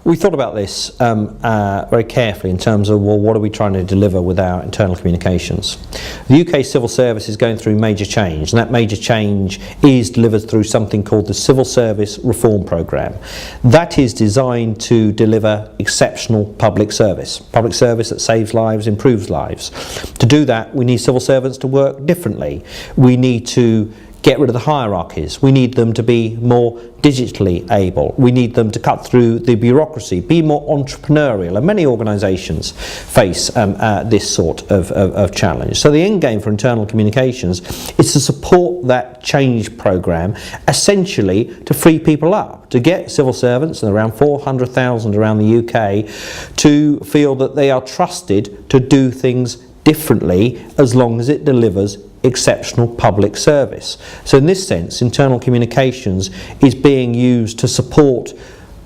We thought about this very carefully in terms of, well, what are we trying to deliver with our internal communications? The UK civil service is going through major change, and that major change is delivered through something called the Civil Service Reform Programme. That is designed to deliver exceptional public service that saves lives, improves lives. To do that, we need civil servants to work differently. We need to get rid of the hierarchies. We need them to be more digitally able. We need them to cut through the bureaucracy, be more entrepreneurial, and many organisations face this sort of challenge. So the end game for internal communications is to support that change programme, essentially to free people up, to get civil servants, and around 400,000 around the UK, to feel that they are trusted to do things differently as long as it delivers exceptional public service. So in this sense, internal communications is being used to support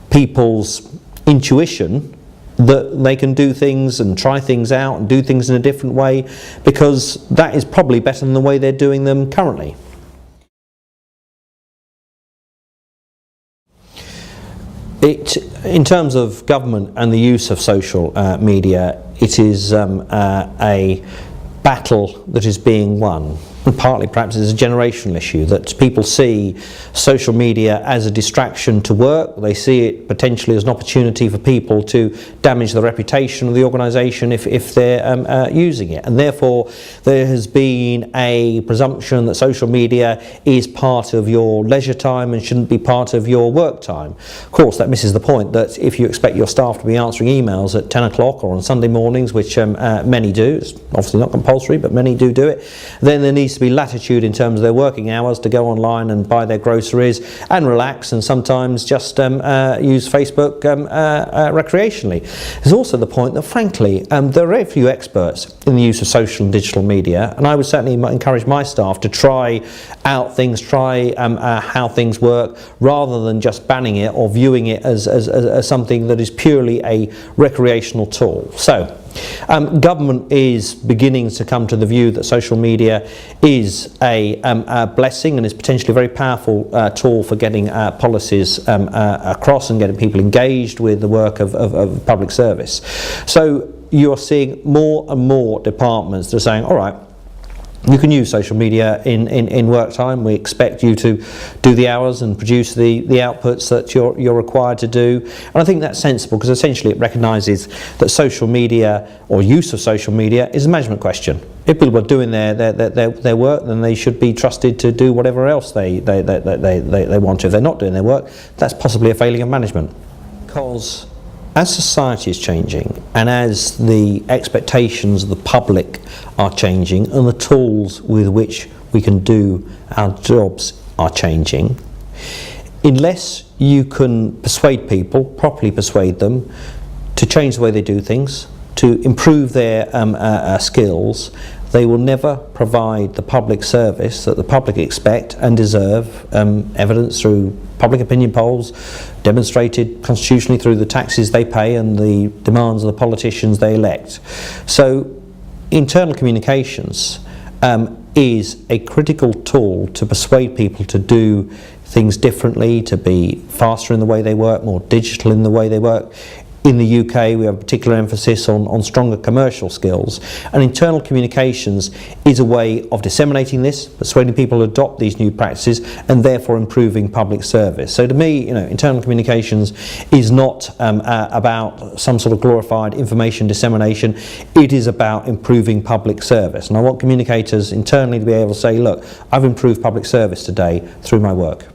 people's intuition that they can do things and try things out and do things in a different way, because that is probably better than the way they're doing them currently. In terms of government and the use of social media, it is a battle that is being won. And partly perhaps it's a generational issue, that people see social media as a distraction to work. They see it potentially as an opportunity for people to damage the reputation of the organisation if they're using it. And therefore there has been a presumption that social media is part of your leisure time and shouldn't be part of your work time. Of course, that misses the point that if you expect your staff to be answering emails at 10 o'clock or on Sunday mornings, which many do, it's obviously not compulsory, but many do it, then there needs to be latitude in terms of their working hours to go online and buy their groceries and relax, and sometimes just use Facebook recreationally. There's also the point that, frankly, there are very few experts in the use of social and digital media, and I would certainly encourage my staff to try out things, try how things work, rather than just banning it or viewing it as something that is purely a recreational tool. So government is beginning to come to the view that social media is a blessing and is potentially a very powerful tool for getting policies across and getting people engaged with the work of public service. So you're seeing more and more departments that are saying, all right, you can use social media in work time. We expect you to do the hours and produce the outputs that you're required to do. And I think that's sensible, because essentially it recognises that social media, or use of social media, is a management question. If people are doing their work, then they should be trusted to do whatever else they want to. If they're not doing their work, that's possibly a failing of management. Because as society is changing, and as the expectations of the public are changing, and the tools with which we can do our jobs are changing, unless you can persuade people, properly persuade them, to change the way they do things, to improve their skills, they will never provide the public service that the public expect and deserve, evidenced through public opinion polls, demonstrated constitutionally through the taxes they pay and the demands of the politicians they elect. So internal communications is a critical tool to persuade people to do things differently, to be faster in the way they work, more digital in the way they work. In the UK, we have a particular emphasis on stronger commercial skills, and internal communications is a way of disseminating this, persuading people to adopt these new practices, and therefore improving public service. So to me, internal communications is not about some sort of glorified information dissemination. It is about improving public service, and I want communicators internally to be able to say, look, I've improved public service today through my work.